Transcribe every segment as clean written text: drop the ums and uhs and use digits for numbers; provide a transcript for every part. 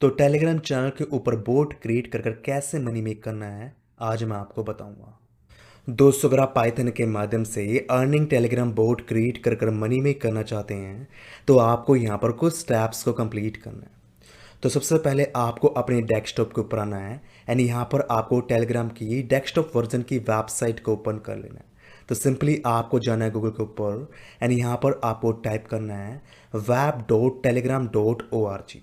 तो Telegram channel के ऊपर बोट क्रिएट कर कर कैसे मनी मेक करना है आज मैं आपको बताऊंगा। दोस्तों, अगर आप पाइथन के माध्यम से अर्निंग टेलीग्राम बोट क्रिएट कर कर मनी मेक करना चाहते हैं तो आपको यहाँ पर कुछ स्टेप्स को कंप्लीट करना है। तो सबसे पहले आपको अपने डेस्कटॉप के ऊपर आना है एंड यहाँ पर आपको टेलीग्राम की डेस्कटॉप वर्जन की वेबसाइट को ओपन कर लेना है। तो सिंपली आपको जाना है गूगल के ऊपर एंड यहाँ पर आपको टाइप करना है web.telegram.org।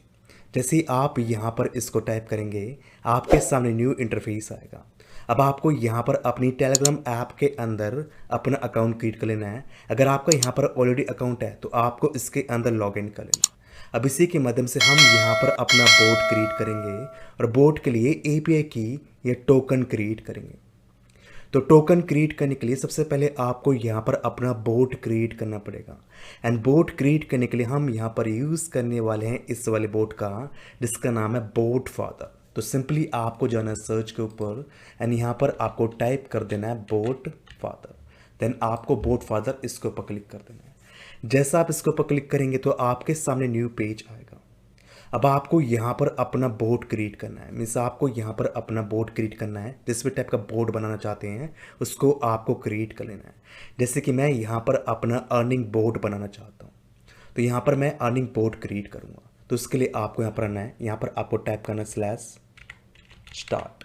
जैसे ही आप यहाँ पर इसको टाइप करेंगे आपके सामने न्यू इंटरफेस आएगा। अब आपको यहाँ पर अपनी टेलीग्राम ऐप के अंदर अपना अकाउंट क्रिएट कर लेना है। अगर आपका यहाँ पर ऑलरेडी अकाउंट है तो आपको इसके अंदर लॉग इन कर लेना है। अब इसी के माध्यम से हम यहाँ पर अपना बोट क्रिएट करेंगे और बोट के लिए एपीआई की या टोकन क्रिएट करेंगे। तो टोकन क्रिएट करने के लिए सबसे पहले आपको यहाँ पर अपना बोट क्रिएट करना पड़ेगा एंड बोट क्रिएट करने के लिए हम यहाँ पर यूज़ करने वाले हैं इस वाले बोट का जिसका नाम है बोट फादर। तो सिंपली आपको जाना है सर्च के ऊपर एंड यहाँ पर आपको टाइप कर देना है बोट फादर। देन आपको बोट फादर इसके ऊपर क्लिक कर देना है। जैसा आप इसके ऊपर क्लिक करेंगे तो आपके सामने न्यू पेज आएगा। अब आपको यहाँ पर अपना बोर्ड क्रिएट करना है, मीन्स आपको यहाँ पर अपना बोर्ड क्रिएट करना है। जिस भी टाइप का बोर्ड बनाना चाहते हैं उसको आपको क्रिएट कर लेना है। जैसे कि मैं यहाँ पर अपना अर्निंग बोर्ड बनाना चाहता हूँ तो यहाँ पर मैं अर्निंग बोर्ड क्रिएट करूँगा। तो उसके लिए आपको यहाँ पर आना है, यहाँ पर आपको टाइप करना है /start,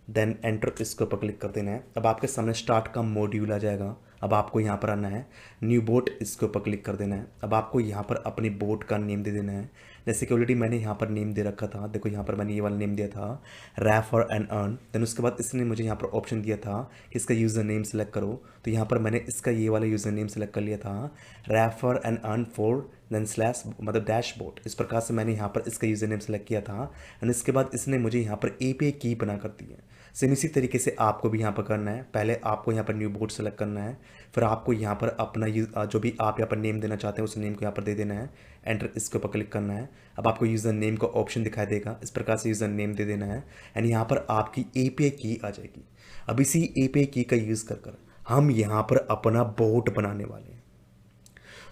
देन एंटर इसके ऊपर क्लिक कर देना है। अब आपके सामने स्टार्ट का मॉड्यूल आ जाएगा। अब आपको यहाँ पर आना है न्यू बोट, इसके ऊपर क्लिक कर देना है। अब आपको यहाँ पर अपनी बोट का नेम दे देना है। जैसे कि ऑलरेडी मैंने यहाँ पर नेम दे रखा था, देखो यहाँ पर मैंने ये वाला नेम दिया था रैफर एंड अर्न। देन उसके बाद इसने मुझे यहाँ पर ऑप्शन दिया था कि इसका यूज़र नेम सेलेक्ट करो। तो यहाँ पर मैंने इसका ये वाला यूज़र नेम सेलेक्ट कर लिया था refer and earn for then slash मतलब डैशबोर्ड। इस प्रकार से मैंने यहाँ पर इसका यूज़र नेम सेलेक्ट किया था एंड इसके बाद इसने मुझे यहाँ पर एपीआई की बना कर दी है। सेम इसी तरीके से आपको भी यहाँ पर करना है। पहले आपको यहाँ पर न्यू बोर्ड सेलेक्ट करना है, फिर आपको यहाँ पर अपना जो भी आप यहाँ पर नेम देना चाहते हैं उस नेम को यहाँ पर दे देना है। एंटर इसके ऊपर क्लिक करना है। अब आपको यूज़र नेम का ऑप्शन दिखाई देगा, इस प्रकार से यूज़र नेम दे देना है एंड यहाँ पर आपकी एपीआई की आ जाएगी। अब इसी एपीआई की का यूज़ कर हम यहाँ पर अपना बोट बनाने वाले हैं।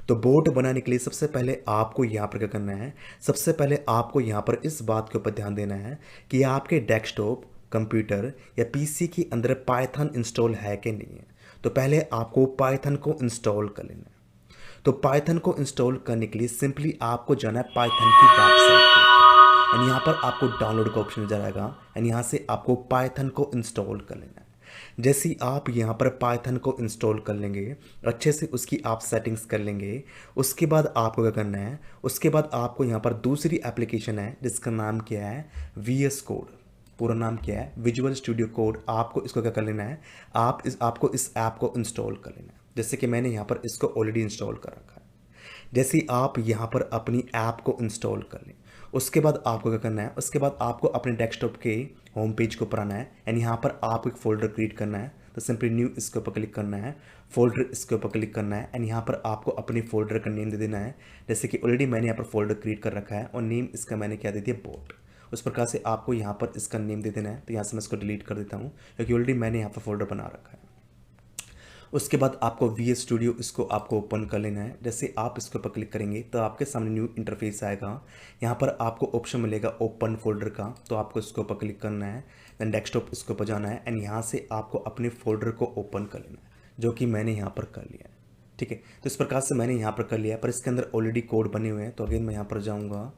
तो बोट बनाने के लिए सबसे पहले आपको यहाँ पर क्या करना है, सबसे पहले आपको यहाँ पर इस बात के ऊपर ध्यान देना है कि आपके डेस्कटॉप, कंप्यूटर या पीसी के अंदर पाइथन इंस्टॉल है कि नहीं है। तो पहले आपको पाइथन को इंस्टॉल कर लेना है। तो पाइथन को इंस्टॉल करने के लिए सिंपली आपको जाना है पाइथन की वेबसाइट पे एंड यहाँ पर आपको डाउनलोड का ऑप्शन नजर आएगा एंड यहाँ से आपको पाइथन को इंस्टॉल कर लेना है। जैसे ही आप यहाँ पर पाइथन को इंस्टॉल कर लेंगे, अच्छे से उसकी आप सेटिंग्स कर लेंगे, उसके बाद आपको क्या करना है, उसके बाद आपको यहाँ पर दूसरी एप्लीकेशन है जिसका नाम क्या है VS कोड, पूरा नाम क्या है विजुअल स्टूडियो कोड। आपको इसको क्या कर लेना है, आपको इस ऐप को इंस्टॉल कर लेना है। जैसे कि मैंने यहाँ पर इसको ऑलरेडी इंस्टॉल कर रखा है। जैसे ही आप यहाँ पर अपनी ऐप को इंस्टॉल कर लें उसके बाद आपको क्या करना है, उसके बाद आपको अपने डेस्कटॉप के होम पेज को ऊपर आना है एंड यहाँ पर आपको एक फ़ोल्डर क्रिएट करना है। तो सिंपली न्यू इसके ऊपर क्लिक करना है, फोल्डर इसके ऊपर क्लिक करना है एंड यहाँ पर आपको अपने फोल्डर का नेम दे देना है। जैसे कि ऑलरेडी मैंने यहाँ पर फोल्डर क्रिएट कर रखा है और नेम इसका मैंने क्या दे दिया बोट। उस प्रकार से आपको यहाँ पर इसका नेम दे देना है। तो यहाँ से मैं इसको डिलीट कर देता हूँ क्योंकि ऑलरेडी मैंने यहाँ पर फोल्डर बना रखा है। उसके बाद आपको VS स्टूडियो इसको आपको ओपन कर लेना है। जैसे आप इसके ऊपर क्लिक करेंगे तो आपके सामने न्यू इंटरफेस आएगा। यहाँ पर आपको ऑप्शन मिलेगा ओपन फोल्डर का, तो आपको इसके ऊपर क्लिक करना है। देन डेस्कटॉप इसके ऊपर जाना है एंड यहाँ से आपको अपने फोल्डर को ओपन कर लेना है, जो कि मैंने यहाँ पर कर लिया है। ठीक है, तो इस प्रकार से मैंने यहाँ पर कर लिया, पर इसके अंदर ऑलरेडी कोड बने हुए हैं। तो अगेन मैं यहाँ पर जाऊँगा,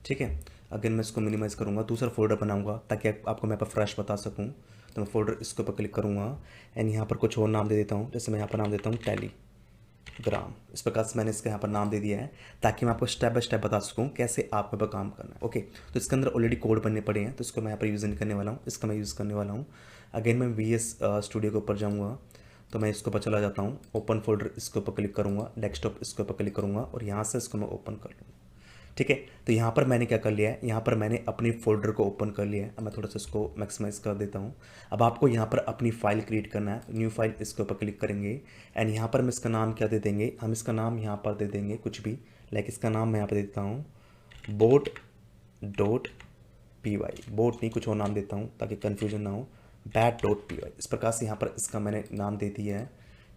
ठीक है, अगेन मैं इसको मिनिमाइज़ करूँगा, दूसरा फोल्डर बनाऊँगा ताकि आपको मैं पर फ्रेश बता सकूँ। तो मैं फोल्डर इसके ऊपर क्लिक करूँगा एंड यहाँ पर कुछ और नाम दे देता हूँ। जैसे मैं यहाँ पर नाम देता हूँ टेलीग्राम। इस प्रकार से मैंने इसका यहाँ पर नाम दे दिया है ताकि मैं आपको स्टेप बाय स्टेप बता सकूँ कैसे आपको पर काम करना है। ओके, तो इसके अंदर ऑलरेडी कोड बनने पड़े हैं तो इसको मैं यहाँ पर यूज़ नहीं करने वाला हूँ, इसका मैं यूज़ करने वाला हूँ। अगेन मैं VS स्टूडियो के ऊपर जाऊँगा, तो मैं इसके ऊपर चला जाता हूँ, ओपन फोल्डर इसके ऊपर क्लिक करूँगा, डेस्कटॉप इसके ऊपर क्लिक करूँगा और यहाँ से इसको मैं ओपन कर लूँगा। ठीक है, तो यहाँ पर मैंने क्या कर लिया है, यहाँ पर मैंने अपनी फोल्डर को ओपन कर लिया है। अब मैं थोड़ा सा इसको मैक्सिमाइज कर देता हूँ। अब आपको यहाँ पर अपनी फाइल क्रिएट करना है। न्यू फाइल इसके ऊपर क्लिक करेंगे एंड यहाँ पर हम इसका नाम क्या दे देंगे, हम इसका नाम यहाँ पर दे देंगे कुछ भी, लाइक इसका नाम मैं यहाँ पर देता हूँ boat.py, बोट नहीं कुछ और नाम देता हूँ ताकि कन्फ्यूजन ना हो, bat.py। इस प्रकार से यहाँ पर इसका मैंने नाम दे दिया है।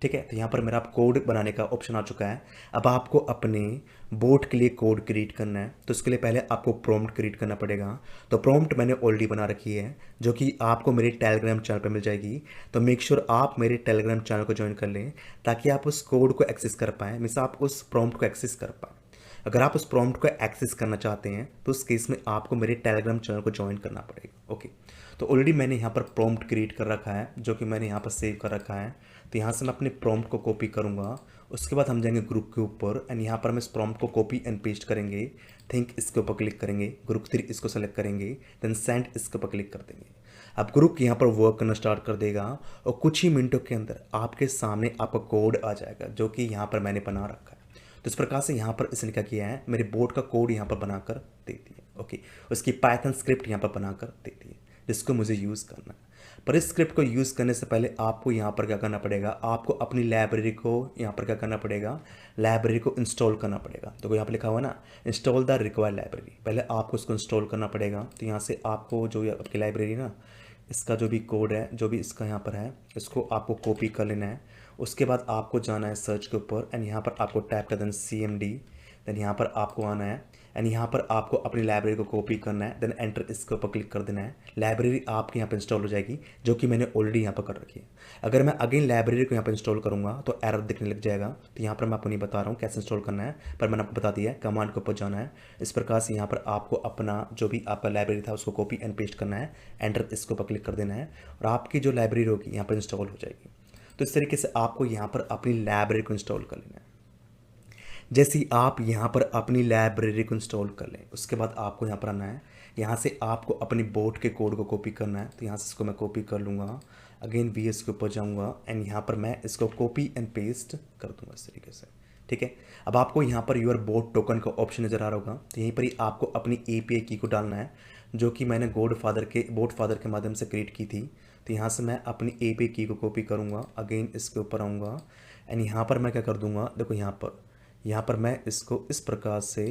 ठीक है। तो यहाँ पर मेरा आप कोड बनाने का ऑप्शन आ चुका है। अब आपको अपने बोट के लिए कोड क्रिएट करना है, तो उसके लिए पहले आपको प्रॉम्प्ट क्रिएट करना पड़ेगा। तो प्रॉम्प्ट मैंने ऑलरेडी बना रखी है, जो कि आपको मेरे टेलीग्राम चैनल पर मिल जाएगी। तो मेक श्योर आप मेरे टेलीग्राम चैनल को ज्वाइन कर लें, ताकि आप उस कोड को एक्सेस कर पाएँ, मीन्स आप उस प्रॉम्प्ट को एक्सेस कर पाएँ। अगर आप उस प्रॉम्प्ट को एक्सेस करना चाहते हैं तो उस केस में आपको मेरे टेलीग्राम चैनल को ज्वाइन करना पड़ेगा। ओके, तो ऑलरेडी मैंने यहाँ पर प्रॉम्प्ट क्रिएट कर रखा है, जो कि मैंने यहाँ पर सेव कर रखा है। तो यहाँ से मैं अपने प्रॉम्प्ट को कॉपी करूँगा। उसके बाद हम जाएंगे ग्रुप के ऊपर एंड यहाँ पर हम इस प्रॉम्प्ट को कॉपी एंड पेस्ट करेंगे। थिंक इसके ऊपर क्लिक करेंगे, ग्रुप 3 इसको सेलेक्ट करेंगे, देन सेंड इसके ऊपर क्लिक कर देंगे। अब ग्रुप यहाँ पर वर्क करना स्टार्ट कर देगा और कुछ ही मिनटों के अंदर आपके सामने आपका कोड आ जाएगा, जो कि यहाँ पर मैंने बना रखा है। तो इस प्रकार से यहाँ पर इसने क्या किया है, मेरे बोर्ड का कोड यहाँ पर बनाकर दे दिया। ओके, उसकी पाइथन स्क्रिप्ट यहाँ पर बनाकर दे दी है, जिसको मुझे यूज़ करना है। पर इस स्क्रिप्ट को यूज़ करने से पहले आपको यहाँ पर क्या करना पड़ेगा, आपको अपनी लाइब्रेरी को यहाँ पर क्या करना पड़ेगा, लाइब्रेरी को इंस्टॉल करना पड़ेगा। तो यहाँ पर लिखा हुआ ना, इंस्टॉल द रिक्वायर्ड लाइब्रेरी, पहले आपको उसको इंस्टॉल करना पड़ेगा। तो यहाँ से आपको जो आपकी लाइब्रेरी ना, इसका जो भी कोड है, जो भी इसका यहाँ पर है, इसको आपको कॉपी कर लेना है। उसके बाद आपको जाना है सर्च के ऊपर एंड यहाँ पर आपको टाइप कर देना CMD, देन यहाँ पर आपको आना है एंड यहाँ पर आपको अपनी लाइब्रेरी को कॉपी करना है, देन एंटर इसके ऊपर क्लिक कर देना है। लाइब्रेरी आपके यहाँ पर इंस्टॉल हो जाएगी, जो कि मैंने ऑलरेडी यहाँ पर कर रखी है। अगर मैं अगेन लाइब्रेरी को यहाँ पर इंस्टॉल करूँगा तो एरर दिखने लग जाएगा। तो यहाँ पर मैं आपको नहीं बता रहा हूँ कैसे इंस्टॉल करना है, पर मैंने आपको बता दिया है, कमांड के ऊपर जाना है। इस प्रकार से यहाँ पर आपको अपना जो भी आपका लाइब्रेरी था उसको कॉपी एंड पेस्ट करना है, एंटर इसके ऊपर क्लिक कर देना है और आपकी जो लाइब्रेरी होगी यहाँ पर इंस्टॉल हो जाएगी। तो इस तरीके से आपको यहाँ पर अपनी लाइब्रेरी को इंस्टॉल कर लेना है। जैसे ही आप यहाँ पर अपनी लाइब्रेरी को इंस्टॉल कर लें, उसके बाद आपको यहाँ पर आना है, यहाँ से आपको अपनी बोर्ड के कोड को कॉपी करना है। तो यहाँ से इसको मैं कॉपी कर लूँगा, अगेन VS के ऊपर जाऊँगा एंड यहाँ पर मैं इसको कॉपी एंड पेस्ट कर दूँगा इस तरीके से। ठीक है, अब आपको यहाँ पर योर बोट टोकन का ऑप्शन नज़र आ रहा होगा। तो यहीं पर ही आपको अपनी API की को डालना है, जो कि मैंने बोट फादर के माध्यम से क्रिएट की थी। तो यहाँ से मैं अपनी API की को कॉपी करूँगा, अगेन इसके ऊपर आऊँगा एंड यहाँ पर मैं क्या कर दूँगा, देखो यहाँ पर मैं इसको इस प्रकार से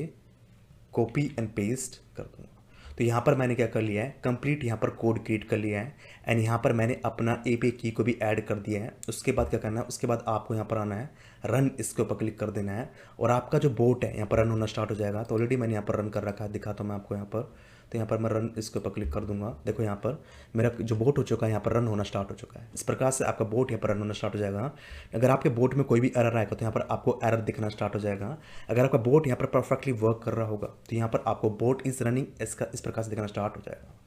कॉपी एंड पेस्ट कर दूँगा। तो यहाँ पर मैंने क्या कर लिया है, कंप्लीट यहाँ पर कोड क्रिएट कर लिया है एंड यहाँ पर मैंने अपना API की को भी ऐड कर दिया है। उसके बाद क्या करना है, उसके बाद आपको यहाँ पर आना है, रन इसके ऊपर क्लिक कर देना है और आपका जो बोट है यहाँ पर रन होना स्टार्ट हो जाएगा। तो ऑलरेडी मैंने यहाँ पर रन कर रखा है, दिखाता हूँ मैं आपको यहाँ पर। तो यहाँ पर मैं रन इसके ऊपर क्लिक कर दूंगा। देखो यहाँ पर मेरा जो बोट हो चुका है, यहाँ पर रन होना स्टार्ट हो चुका है। इस प्रकार से आपका बोट यहाँ पर रन होना स्टार्ट हो जाएगा। अगर आपके बोट में कोई भी एरर आएगा तो यहाँ पर आपको एरर दिखना स्टार्ट हो जाएगा। अगर आपका बोट यहाँ पर परफेक्टली वर्क कर रहा होगा तो यहाँ पर आपको बोट इज़ रनिंग इसका इस प्रकार से दिखना स्टार्ट हो जाएगा।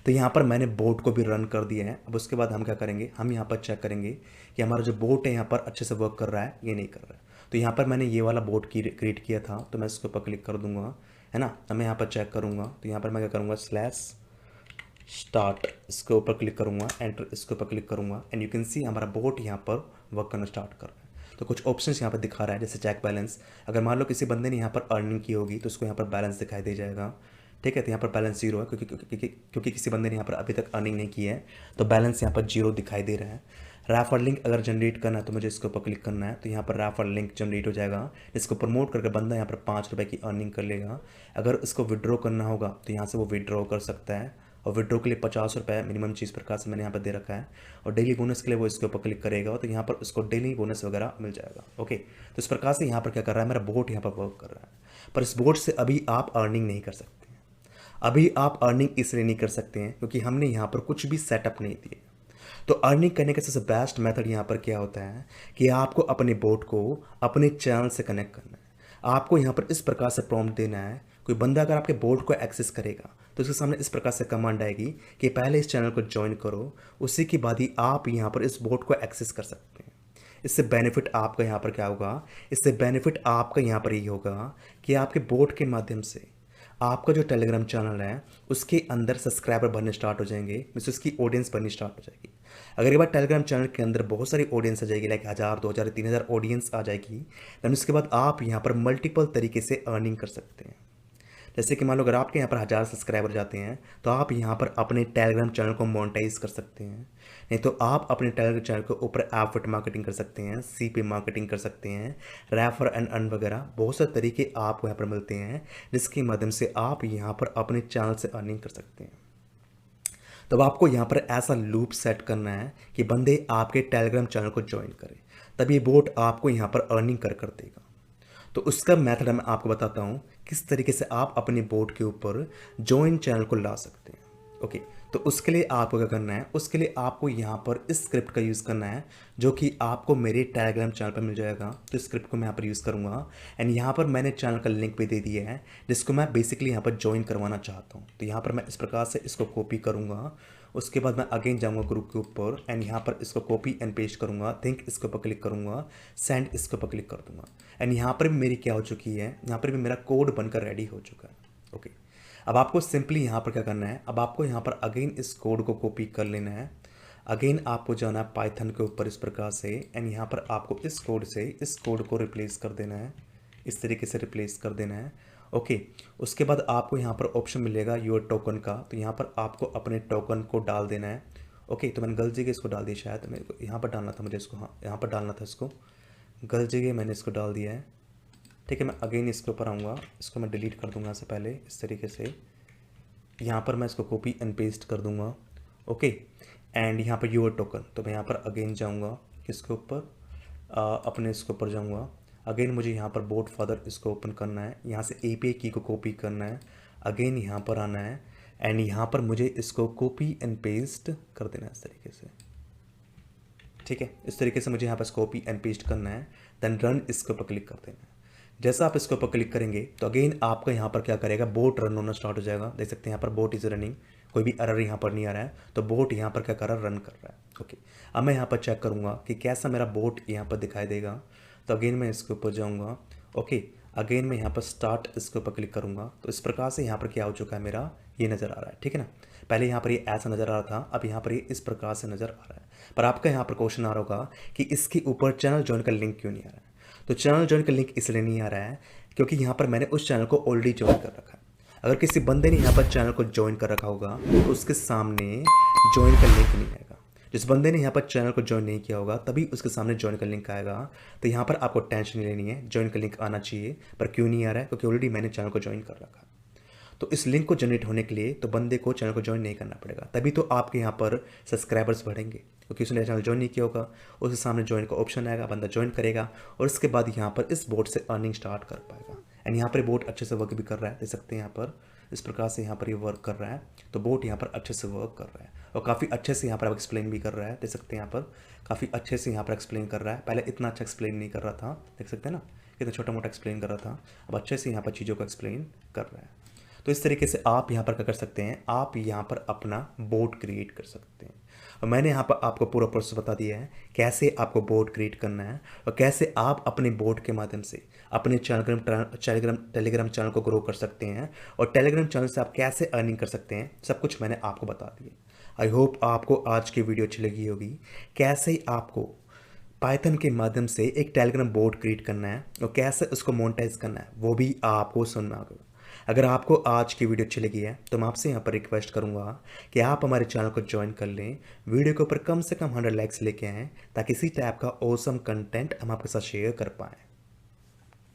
तो यहाँ पर मैंने बोट को भी रन कर दिया है। अब उसके बाद हम क्या करेंगे, हम यहाँ पर चेक करेंगे कि हमारा जो बोट है यहाँ पर अच्छे से वर्क कर रहा है ये नहीं कर रहा है। तो यहाँ पर मैंने ये वाला बोट क्रिएट किया था, तो मैं इसके ऊपर क्लिक कर दूंगा, है ना। अब मैं यहाँ पर चेक करूँगा तो यहाँ पर मैं क्या करूँगा, /start इसके ऊपर क्लिक करूँगा, एंटर इसके ऊपर क्लिक करूँगा एंड यू कैन सी हमारा बोट यहाँ पर वर्क करना स्टार्ट कर रहा है। तो कुछ ऑप्शंस यहाँ पर दिखा रहा है, जैसे चेक बैलेंस। अगर मान लो किसी बंदे ने यहाँ पर अर्निंग की होगी तो उसको यहाँ पर बैलेंस दिखाई दे जाएगा। ठीक है, तो यहाँ पर बैलेंस 0 है क्योंकि किसी बंदे ने यहाँ पर अभी तक अर्निंग नहीं की है, तो बैलेंस यहाँ पर 0 दिखाई दे रहा है। रेफर लिंक अगर जनरेट करना है तो मुझे इसके ऊपर क्लिक करना है, तो यहाँ पर रेफर लिंक जनरेट हो जाएगा। इसको प्रमोट करके बंदा यहाँ पर 5 रुपये की अर्निंग कर लेगा। अगर इसको विड्रॉ करना होगा तो यहाँ से वो विड्रॉ कर सकता है और विड्रॉ के लिए 50 रुपये मिनिमम चीज़ प्रकार से मैंने यहाँ पर दे रखा है। और डेली बोनस के लिए वो इसके ऊपर क्लिक करेगा तो यहाँ पर उसको डेली बोनस वगैरह मिल जाएगा। ओके, तो इस प्रकार से यहाँ पर क्या कर रहा है, मेरा बोट यहाँ पर वर्क कर रहा है। पर इस बोट से अभी आप अर्निंग नहीं कर सकते हैं। अभी आप अर्निंग इसलिए नहीं कर सकते हैं क्योंकि हमने यहाँ पर कुछ भी सेटअप नहीं दिए। तो अर्निंग करने का सबसे बेस्ट मेथड यहाँ पर क्या होता है कि आपको अपने बोट को अपने चैनल से कनेक्ट करना है। आपको यहाँ पर इस प्रकार से प्रॉम्प्ट देना है, कोई बंदा अगर आपके बोट को एक्सेस करेगा तो उसके सामने इस प्रकार से कमांड आएगी कि पहले इस चैनल को ज्वाइन करो, उसी के बाद ही आप यहाँ पर इस बोट को एक्सेस कर सकते हैं। इससे बेनिफिट आपका यहाँ पर क्या होगा, इससे बेनिफिट आपका यहाँ पर ये होगा कि आपके बोट के माध्यम से आपका जो टेलीग्राम चैनल है उसके अंदर सब्सक्राइबर बनने स्टार्ट हो जाएंगे, मीन्स उसकी ऑडियंस बननी स्टार्ट हो जाएगी। अगर एक बार टेलीग्राम चैनल के अंदर बहुत सारी ऑडियंस आ जाएगी, लाइक 1000, 2000, 3000 ऑडियंस आ जाएगी, देन उसके बाद आप यहाँ पर मल्टीपल तरीके से अर्निंग कर सकते हैं। जैसे कि मान लो अगर आपके यहाँ पर 1000 सब्सक्राइबर जाते हैं तो आप यहाँ पर अपने टेलीग्राम चैनल को मोनेटाइज कर सकते हैं। नहीं तो आप अपने टेलीग्राम चैनल के ऊपर एफर्ट मार्केटिंग कर सकते हैं, CP मार्केटिंग कर सकते हैं, रेफर एंड अर्न वगैरह बहुत सारे तरीके आपको यहाँ पर मिलते हैं, जिसके माध्यम से आप यहाँ पर अपने चैनल से अर्निंग कर सकते हैं। तब आपको यहाँ पर ऐसा लूप सेट करना है कि बंदे आपके टेलीग्राम चैनल को ज्वाइन करें, तब ये बोट आपको यहाँ पर अर्निंग कर देगा। तो उसका मेथड मैं आपको बताता हूँ किस तरीके से आप अपने बोट के ऊपर जॉइन चैनल को ला सकते हैं। ओके, तो उसके लिए आपको क्या करना है, उसके लिए आपको यहाँ पर इस स्क्रिप्ट का यूज़ करना है जो कि आपको मेरे टेलीग्राम चैनल पर मिल जाएगा। तो इस स्क्रिप्ट को मैं यहाँ पर यूज़ करूँगा एंड यहाँ पर मैंने चैनल का लिंक भी दे दिया है जिसको मैं बेसिकली यहाँ पर ज्वाइन करवाना चाहता हूँ। तो यहाँ पर मैं इस प्रकार से इसको कॉपी करूँगा, उसके बाद मैं अगेन जाऊँगा ग्रुप के ऊपर एंड यहाँ पर इसको कॉपी एंड पेस्ट करूँगा, थिंक इसके ऊपर क्लिक करूँगा, सेंड इसके ऊपर क्लिक कर दूँगा एंड यहाँ पर भी मेरी क्या हो चुकी है, यहाँ पर भी मेरा कोड बनकर रेडी हो चुका है। ओके, अब आपको सिंपली यहाँ पर क्या करना है, अब आपको यहाँ पर अगेन इस कोड को कॉपी कर लेना है, अगेन आपको जाना है पाइथन के ऊपर इस प्रकार से एंड यहाँ पर आपको इस कोड से इस कोड को रिप्लेस कर देना है, इस तरीके से रिप्लेस कर देना है। ओके, उसके बाद आपको यहाँ पर ऑप्शन मिलेगा योर टोकन का, तो यहाँ पर आपको अपने टोकन को डाल देना है। ओके, तो मैंने गलत जगह इसको डाल दिया, शायद मेरे को यहाँ पर डालना था मुझे इसको, हाँ यहाँ पर डालना था इसको, गलत जगह मैंने इसको डाल दिया है। ठीक है, मैं अगेन इसके ऊपर आऊँगा, इसको मैं डिलीट कर दूँगा से पहले इस तरीके से, यहाँ पर मैं इसको कॉपी एंड पेस्ट कर दूँगा। ओके, एंड यहाँ पर योर टोकन, तो मैं यहाँ पर अगेन जाऊँगा किसके ऊपर, अपने इसके ऊपर जाऊँगा, अगेन मुझे यहाँ पर बोट फादर इसको ओपन करना है, यहाँ से API की को कॉपी करना है, अगेन यहाँ पर आना है एंड यहाँ पर मुझे इसको कॉपी एंड पेस्ट कर देना है इस तरीके से। ठीक है, इस तरीके से मुझे यहाँ पर कॉपी एंड पेस्ट करना है, देन रन इसके ऊपर क्लिक कर देना है। जैसा आप इसके ऊपर क्लिक करेंगे तो अगेन आपका यहाँ पर क्या करेगा, बोट रन होना स्टार्ट हो जाएगा। देख सकते हैं यहाँ पर बोट इज़ रनिंग, कोई भी एरर यहाँ पर नहीं आ रहा है, तो बोट यहाँ पर क्या कर रहा है, रन कर रहा है। ओके, अब मैं यहाँ पर चेक करूँगा कि कैसा मेरा बोट यहाँ पर दिखाई देगा, तो अगेन मैं इसके ऊपर जाऊँगा। ओके, अगेन मैं यहाँ पर स्टार्ट इसके ऊपर क्लिक करूँगा, तो इस प्रकार से यहाँ पर क्या हो चुका है, मेरा ये नज़र आ रहा है। ठीक है ना, पहले यहाँ पर ये ऐसा नज़र आ रहा था, अब यहाँ पर ये इस प्रकार से नज़र आ रहा है। पर आपका यहाँ पर क्वेश्चन आ रहा होगा कि इसके ऊपर चैनल ज्वाइन का लिंक क्यों नहीं आ रहा है। तो चैनल ज्वाइन का लिंक इसलिए नहीं आ रहा है क्योंकि यहाँ पर मैंने उस चैनल को ऑलरेडी ज्वाइन कर रखा है। अगर किसी बंदे ने यहाँ पर चैनल को ज्वाइन कर रखा होगा तो उसके सामने ज्वाइन का लिंक नहीं आएगा। जिस बंदे ने यहाँ पर चैनल को ज्वाइन नहीं किया होगा तभी उसके सामने ज्वाइन का लिंक आएगा। तो यहाँ पर आपको टेंशन नहीं लेनी है, ज्वाइन का लिंक आना चाहिए, पर क्यों नहीं आ रहा है, क्योंकि ऑलरेडी मैंने चैनल को ज्वाइन कर रखा है। तो इस लिंक को जनरेट होने के लिए तो बंदे को चैनल को ज्वाइन नहीं करना पड़ेगा, तभी तो आपके यहाँ पर सब्सक्राइबर्स बढ़ेंगे, क्योंकि उसने चैनल ज्वाइन नहीं किया होगा, उसके सामने ज्वाइन का ऑप्शन आएगा, बंदा ज्वाइन करेगा और उसके बाद यहाँ पर इस बोट से अर्निंग स्टार्ट कर पाएगा। एंड यहाँ पर बोट अच्छे से वर्क भी कर रहा है, देख सकते हैं यहाँ पर इस प्रकार से यहाँ पर ये वर्क कर रहा है। तो बोट यहाँ पर अच्छे से वर्क कर रहा है और काफ़ी अच्छे से यहाँ पर एक्सप्लेन भी कर रहा है, देख सकते हैं यहाँ पर काफ़ी अच्छे से यहाँ पर एक्सप्लेन कर रहा है। पहले इतना अच्छा एक्सप्लेन नहीं कर रहा था, देख सकते हैं ना, कितना छोटा मोटा एक्सप्लेन कर रहा था, अब अच्छे से यहाँ पर चीज़ों को एक्सप्लेन कर रहा है। तो इस तरीके से आप यहाँ पर क्या कर सकते हैं, आप यहाँ पर अपना बोट क्रिएट कर सकते हैं। और मैंने यहाँ पर आपको पूरा प्रोसेस बता दिया है कैसे आपको बोट क्रिएट करना है और कैसे आप अपने बोट के माध्यम से अपने टेलीग्राम चैनल को ग्रो कर सकते हैं और टेलीग्राम चैनल से आप कैसे अर्निंग कर सकते हैं, सब कुछ मैंने आपको बता दिया। आई होप आपको आज की वीडियो अच्छी लगी होगी, कैसे आपको पाइथन के माध्यम से एक टेलीग्राम बोट क्रिएट करना है और कैसे उसको मोनेटाइज करना है वो भी आपको सुनना होगा। अगर आपको आज की वीडियो अच्छी लगी है तो मैं आपसे यहाँ पर रिक्वेस्ट करूँगा कि आप हमारे चैनल को ज्वाइन कर लें, वीडियो के ऊपर कम से कम 100 लाइक्स लेके आएँ ताकि इसी टाइप का ऑसम कंटेंट हम आपके साथ शेयर कर पाएँ।